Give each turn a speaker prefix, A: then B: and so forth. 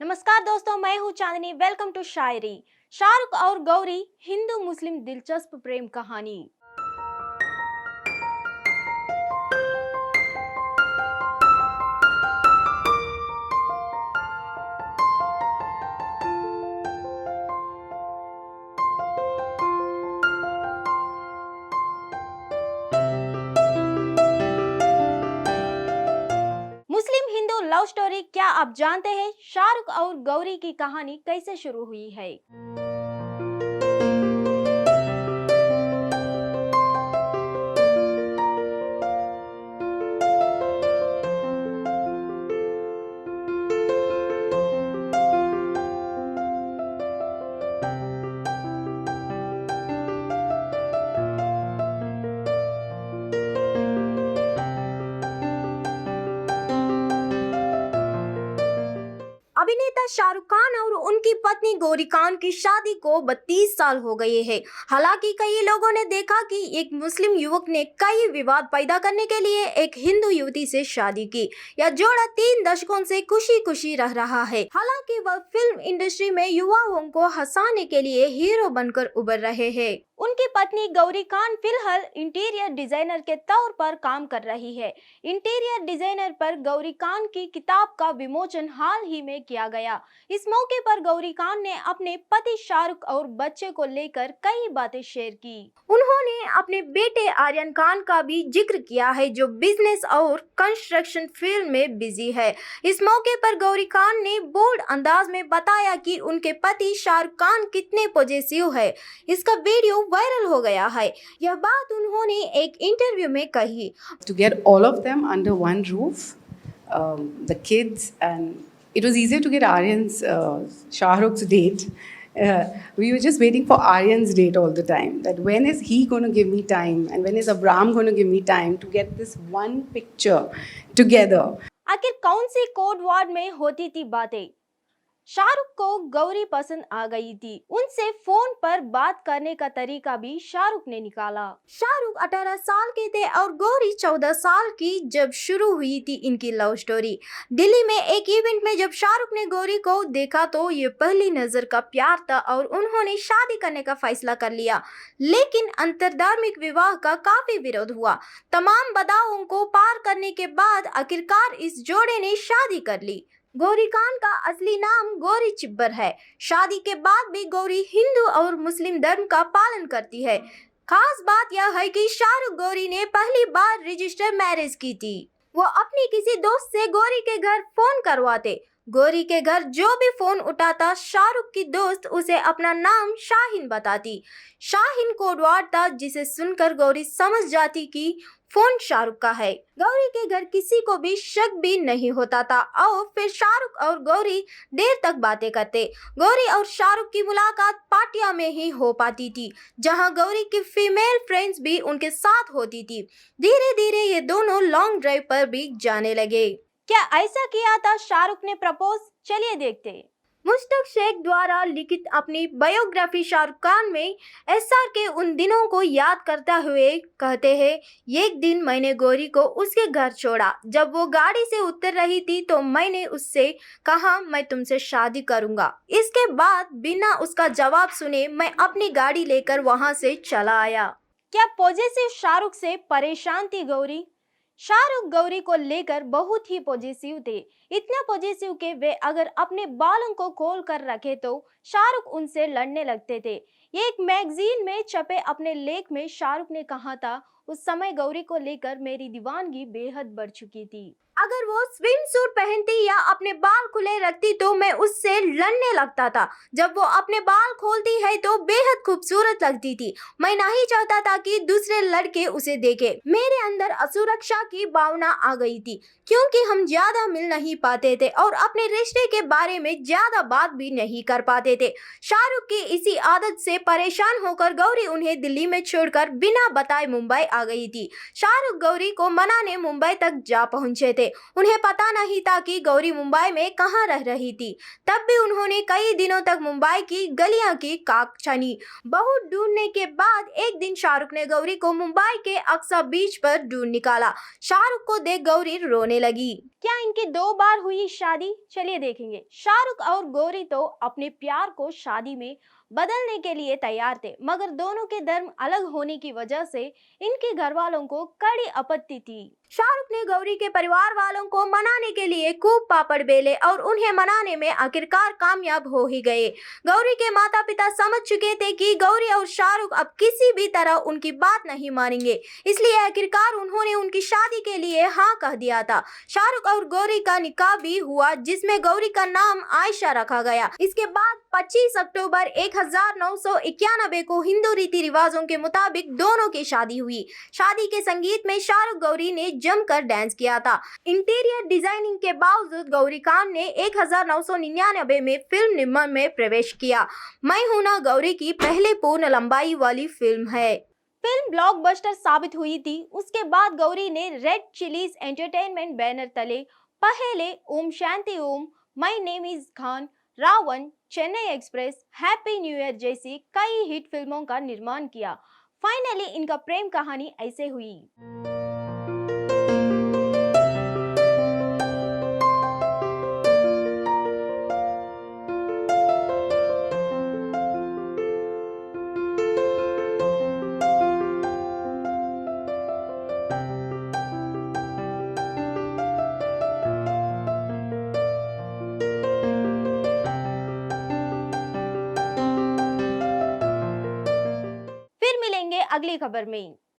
A: नमस्कार दोस्तों, मैं हूं चांदनी। वेलकम टू शायरी। शाहरुख और गौरी, हिंदू मुस्लिम दिलचस्प प्रेम कहानी। मुस्लिम हिंदू लव स्टोरी, क्या आप जानते हैं शाहरुख और गौरी की कहानी कैसे शुरू हुई है? अभिनेता शाहरुख खान और उनकी पत्नी गौरी खान की शादी को 32 साल हो गए हैं। हालांकि कई लोगों ने देखा कि एक मुस्लिम युवक ने कई विवाद पैदा करने के लिए एक हिंदू युवती से शादी की। यह जोड़ा 3 दशकों से खुशी खुशी रह रहा है। हालांकि वह फिल्म इंडस्ट्री में युवाओं को हंसाने के लिए हीरो बनकर उभर रहे हैं। उनकी पत्नी गौरी खान फिलहाल इंटीरियर डिजाइनर के तौर पर काम कर रही है। इंटीरियर डिजाइनर पर गौरी खान की किताब का विमोचन हाल ही में किया गया। इस मौके पर गौरी खान ने अपने पति शाहरुख और बच्चे को लेकर कई बातें शेयर की। उन्होंने अपने बेटे आर्यन खान का भी जिक्र किया है, जो बिजनेस और कंस्ट्रक्शन फील्ड में बिजी है। इस मौके पर गौरी खान ने बोल्ड अंदाज में बताया कि उनके पति शाहरुख खान कितने पॉजिटिव है। इसका वीडियो वायरल हो गया है। यह बात उन्होंने एक इंटरव्यू में कही।
B: To get all of them under one roof, the kids, and it was easier to get Aryan's Shah Rukh's date. We were just waiting for Aryan's date all the time. That when is he going to give me time, and when is Abram going to give me time to get this one picture together?
A: आखिर कौन C code word में होती थी बातें? शाहरुख को गौरी पसंद आ गई थी। उनसे फोन पर बात करने का तरीका भी शाहरुख ने निकाला। शाहरुख 18 साल के थे और गौरी 14 साल की जब शुरू हुई थी इनकी लव स्टोरी। दिल्ली में एक इवेंट में जब शाहरुख ने गौरी को देखा तो ये पहली नजर का प्यार था और उन्होंने शादी करने का फैसला कर लिया। लेकिन अंतर्धार्मिक विवाह का काफी विरोध हुआ। तमाम बाधाओं को पार करने के बाद आखिरकार इस जोड़े ने शादी कर ली। गौरी खान का असली नाम गौरी चिब्बर है। शादी के बाद भी गौरी हिंदू और मुस्लिम धर्म का पालन करती है। खास बात यह है कि शाहरुख गौरी ने पहली बार रजिस्टर मैरिज की थी। वो अपनी किसी दोस्त से गौरी के घर फोन करवाते। गौरी के घर जो भी फोन उठाता, शाहरुख की दोस्त उसे अपना नाम शाहीन बताती। शाहीन कोडवर्ड था जिसे सुनकर गौरी समझ जाती कि फोन शाहरुख का है। गौरी के घर किसी को भी शक भी नहीं होता था और फिर शाहरुख और गौरी देर तक बातें करते। गौरी और शाहरुख की मुलाकात पार्टियां में ही हो पाती थी, जहां गौरी की फीमेल फ्रेंड्स भी उनके साथ होती थी। धीरे धीरे ये दोनों लॉन्ग ड्राइव पर भी जाने लगे। क्या ऐसा किया था शाहरुख ने प्रपोज? चलिए देखते हैं। मुश्ताक शेख द्वारा लिखित अपनी बायोग्राफी शाहरुख खान में एसआर के उन दिनों को याद करते हुए कहते हैं, एक दिन मैंने गौरी को उसके घर छोड़ा। जब वो गाड़ी से उतर रही थी तो मैंने उससे कहा, मैं तुमसे शादी करूंगा। इसके बाद बिना उसका जवाब सुने मैं अपनी गाड़ी लेकर वहां से चला आया। क्या पॉजिटिव शाहरुख से परेशान थी गौरी? शाहरुख गौरी को लेकर बहुत ही पॉजिटिव थे। इतना पॉजिटिव कि वे अगर अपने बालों को खोल कर रखे तो शाहरुख उनसे लड़ने लगते थे। ये एक मैगजीन में छपे अपने लेख में शाहरुख ने कहा था, उस समय गौरी को लेकर मेरी दीवानगी बेहद बढ़ चुकी थी। अगर वो स्विम सूट पहनती या अपने बाल खुले रखती तो मैं उससे लड़ने लगता था। जब वो अपने बाल खोलती है तो बेहद खूबसूरत लगती थी। मैं नहीं चाहता था कि दूसरे लड़के उसे देखे। मेरे अंदर असुरक्षा की भावना आ गई थी, क्योंकि हम ज्यादा मिल नहीं पाते थे और अपने रिश्ते के बारे में ज्यादा बात भी नहीं कर पाते थे। शाहरुख की इसी आदत से परेशान होकर गौरी उन्हें दिल्ली में छोड़कर बिना बताए मुंबई आ गई थी। शाहरुख गौरी को मनाने मुंबई तक जा पहुंचे थे। उन्हें पता नहीं था कि गौरी मुंबई में कहां रह रही थी। तब भी उन्होंने कई दिनों तक मुंबई की गलियां की काक छानी। बहुत ढूंढने के बाद एक दिन शाहरुख ने गौरी को मुंबई के अक्सा बीच पर ढूंढ निकाला। शाहरुख को देख गौरी रोने लगी। क्या इनकी 2 बार हुई शादी? चलिए देखेंगे। शाहरुख और गौरी तो अपने प्यार को शादी में बदलने के लिए तैयार थे, मगर दोनों के धर्म अलग होने की वजह से इनके घर वालों को कड़ी आपत्ति थी। शाहरुख ने गौरी के परिवार वालों को मनाने के लिए खूब पापड़ बेले और उन्हें मनाने में आखिरकार कामयाब हो ही गए। गौरी के माता पिता समझ चुके थे कि गौरी और शाहरुख अब किसी भी तरह उनकी बात नहीं मानेंगे, इसलिए आखिरकार उन्होंने उनकी शादी के लिए हाँ कह दिया था। शाहरुख और गौरी का निकाह भी हुआ, जिसमें गौरी का नाम आयशा रखा गया। इसके बाद 25 अक्टूबर 1991 को हिंदू रीति रिवाजों के मुताबिक दोनों की शादी हुई। शादी के संगीत में शाहरुख गौरी ने जमकर डांस किया था। इंटीरियर डिजाइनिंग के बावजूद गौरी खान ने 1999 में फिल्म निर्माण में प्रवेश किया। मैं हूं ना गौरी की पहले पूर्ण लंबाई वाली फिल्म है। फिल्म ब्लॉकबस्टर साबित हुई थी। उसके बाद गौरी ने रेड चिलीज एंटरटेनमेंट बैनर तले पहले Om Shanti Om, my name is Khan, Raavan, Chennai express, happy new year जैसी कई हिट फिल्मों का निर्माण किया। फाइनली इनका प्रेम कहानी ऐसे हुई। फिर मिलेंगे अगली खबर में।